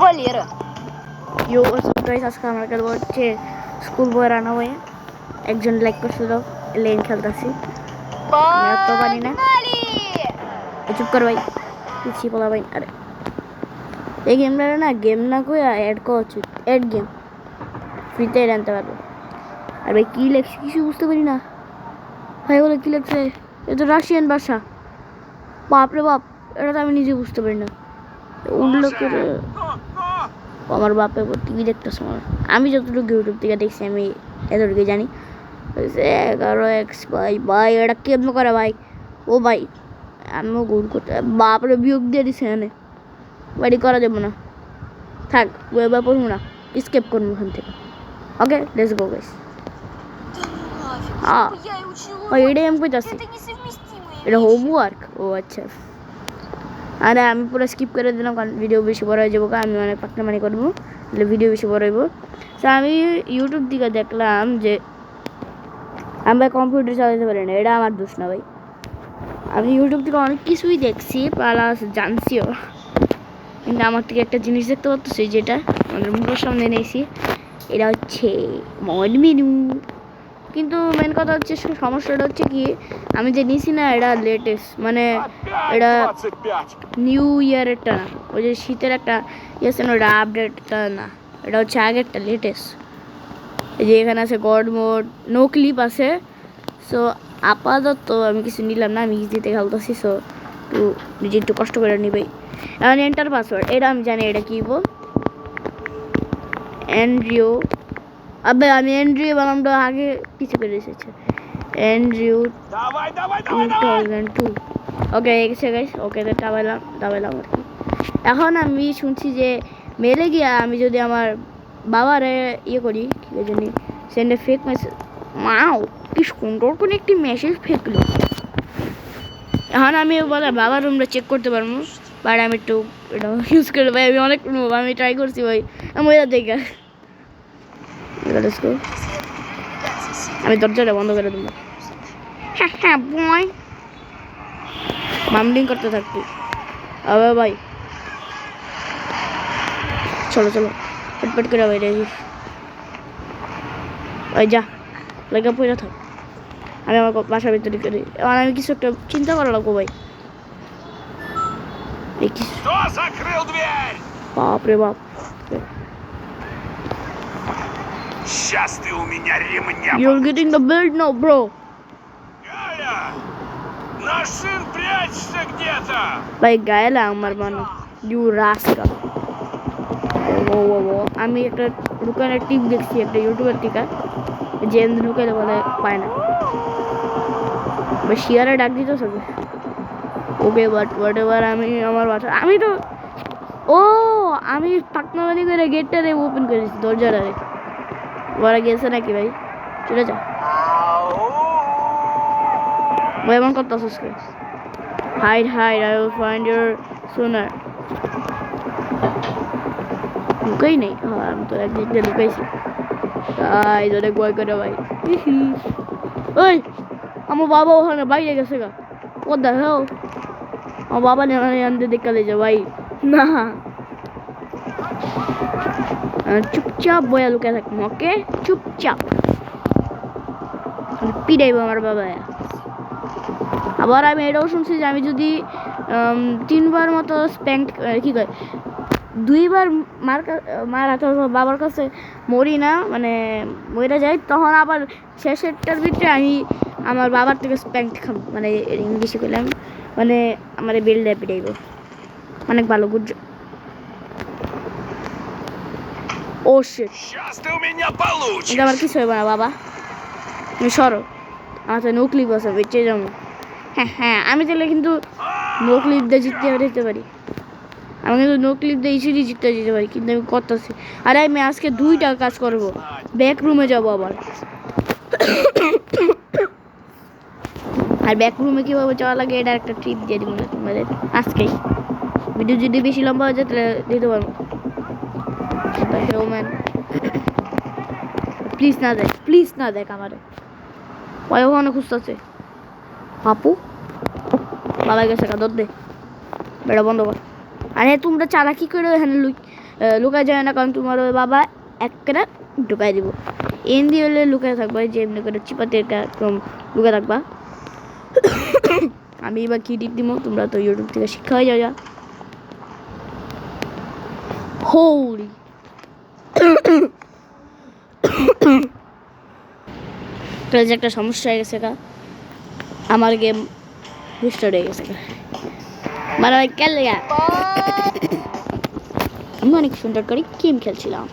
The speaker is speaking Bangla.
Валера. ইউ গাইস আজকে আমরা খেলবো হচ্ছে স্কুল বয় রানা হয়ে একজন লাইক করছিল লেন খেলতেছি তো পারি না চুপ কর ভাই পিছিয়ে পড়া ভাই আরে এই গেমটা না গেম না কই অ্যাড করা উচিত অ্যাড গেম ফ্রিতে আনতে পারবো আর ভাই কী লেখছে কিছু বুঝতে পারি না ভাই বলে কী লেখছে এ তো রাশিয়ান ভাষা বাপরে বাপ এটা তো আমি নিজে বুঝতে পারি না উল্লেখ করে আমার বাপের টিভি দেখতেছে আমার আমি যতটুকু ইউটিউব থেকে দেখছি আমি এতটুকু জানি 11x ভাই ভাই এটা কেমন করে ভাই ও ভাই আমিও গোল করতে বাপরে বিয়োগ দিয়ে দিছে এখানে বাড়ি করা যাবো না থাক এবার পড়বো না স্কেপ করবো ওখান থেকে ওকে লেটস গো গাইস এটাই আমি কইতাছি এটা হোমওয়ার্ক ও আচ্ছা আরে আমি পুরো স্কিপ করে দিলাম কারণ ভিডিও বেশি বড় হয়ে যাবো আমি অনেক পাকনামানি করবো তাহলে ভিডিও বেশি বড় হইব তো আমি ইউটিউব দিকে দেখলাম যে আমি কম্পিউটার চালাতে পারি না এটা আমার দোষ না ভাই আমি ইউটিউব থেকে অনেক কিছুই দেখছি প্লাস জানছিও কিন্তু আমার থেকে একটা জিনিস দেখতে পাচ্ছি যেটা আমাদের মুখের সামনে নিয়েছি এটা হচ্ছে মড মেনু কিন্তু মেন কথা হচ্ছে সমস্যাটা হচ্ছে কি আমি যে নিয়েছি না এটা লেটেস্ট মানে এটা নিউ ইয়ারেরটা না ওই যে শীতের একটা ইয়েছে না ওটা আপডেটটা না এটা হচ্ছে আগেরটা লেটেস্ট এই যে এখানে আছে গড মোড নো ক্লিপ আছে সো আপাতত আমি কিছু নিলাম না আমি ইজিতে খেলতেছি সো একটু নিজে একটু কষ্ট করে নিবে এখন এন্টার পাসওয়ার্ড এটা আমি জানি এটা কী বল অ্যান্ড্রিও আবে আমি অ্যান্ড্রিও বানামটা আগে কিছু করে এসেছে অ্যান্ড্রিও 2002 ওকে এসে গাইস ওকে দাবাইলাম আর কি এখন আমি শুনছি যে মেলে গিয়া আমি যদি আমার বাবারে ইয়ে করি কী জানি সেন্ডে ফেক মেসেজ মাও কি সুন্দর করে একটি মেসেজ ফেকলো এখন আমি বলে বাবার রুমটা চেক করতে পারবো বাট আমি একটু এটা ইউজ করে ভাই আমি অনেক আমি ট্রাই করছি ভাই আমি ওইটা দেখে আমি দরজাটা বন্ধ করে দেবো হ্যাঁ বয় মামলিং করতে থাকবি আবে ভাই চলো পটপট করে ভাই রেডি ওই যা লেগে পড়ে থাক আমি আমার বাসার ভিতরে করি এবার আমি কিছু একটা চিন্তা করা লাগবো ভাই বাপরে বাপ Сейчас ты у меня ремня. You're getting the build now, bro. Галя! Наш сын прячется где-то. ভাই গায়লা আমার বানো ইউ রাস্কাল ও আমি একটা দোকানের টিপ দেখছি একটা ইউটিউবের টিকা যে লুকালে বলে পায় না বা শিয়ারে ডাক দিত সবে ওকে বাট হোয়াট এভার আমি আমার বাসা আমি তো ও আমি পাকনামানি করে গেটটারে ওপেন করেছি দরজাটারে ওরা গেছে নাকি ভাই চলে যা ভাই এমন করতেছিস কে hide I will find your সোনার লুকাই নেই হ্যাঁ আমি তো একদিক দিয়ে লুকাইছি তাই ধরে ভয় করে ভাই ওই আমার বাবা ওখানে বাইরে গেছে গা ও দেখো আমার বাবা আনতে দেখালে যে ভাই না চুপচাপ বয়া লুকে থাকবো ওকে চুপচাপ পিড়াইব আমার বাবা আবার আমি এটাও শুনছি যে আমি যদি 3 বার মতো স্প্যাঙ্ক কী কয় 2 বার মার হাতে বাবার কাছে মরি না মানে মরে যাই তখন আবার শেষেরটার ভিতরে আমি আমার বাবার থেকে স্প্যাঙ্ক খাবো মানে ইংলিশে করলাম মানে আমার বেলটা পিড়াইব অনেক ভালো গুড ও শিট Сейчас ты у меня получишь. এটা আমার কিছু হবে না বাবা তুমি সরো আমার তো নোক্লিপ আছে বেঁচে যাবো হ্যাঁ আমি তাহলে কিন্তু নোক্লিপ দিয়ে জিততে যেতে পারি আমি কিন্তু নোক্লিপ দিয়ে ইসিলি জিততে যেতে পারি কিন্তু আমি করতেছি আরে আমি আজকে 2টা কাজ করবো ব্যাক রুমে যাবো আবার আর ব্যাক রুমে কীভাবে যাওয়া লাগে এটা একটা ট্রিপ দিয়ে দিব না তোমাদের আজকেই ভিডিও যদি বেশি লম্বা হয়ে যায় তাহলে দিতে পারবো প্লিজ না দেখ আমারে ওখানে খুঁজতেছে আপু বাবা গেছে দর দে বেড়া বন্ধ কর আরে তোমরা চালাকি করে এখানে লুকায় যায় না, কারণ তোমার ওর বাবা একটা ঢুকাই দিব। এমনি হলে লুকায় থাকবা, যে এমনি করে চিপাতে একদম লুকায় থাকবা। আমি এবার কি টিপ দিব, তোমরা তো ইউটিউব থেকে শিক্ষা হয়ে যাও। হোলি যে একটা সমস্যা হয়ে গেছে, আমার গেম রিস্টার্ট হয়ে গেছে। মানে কেন আমি অনেক সুন্দর করে গেম খেলছিলাম।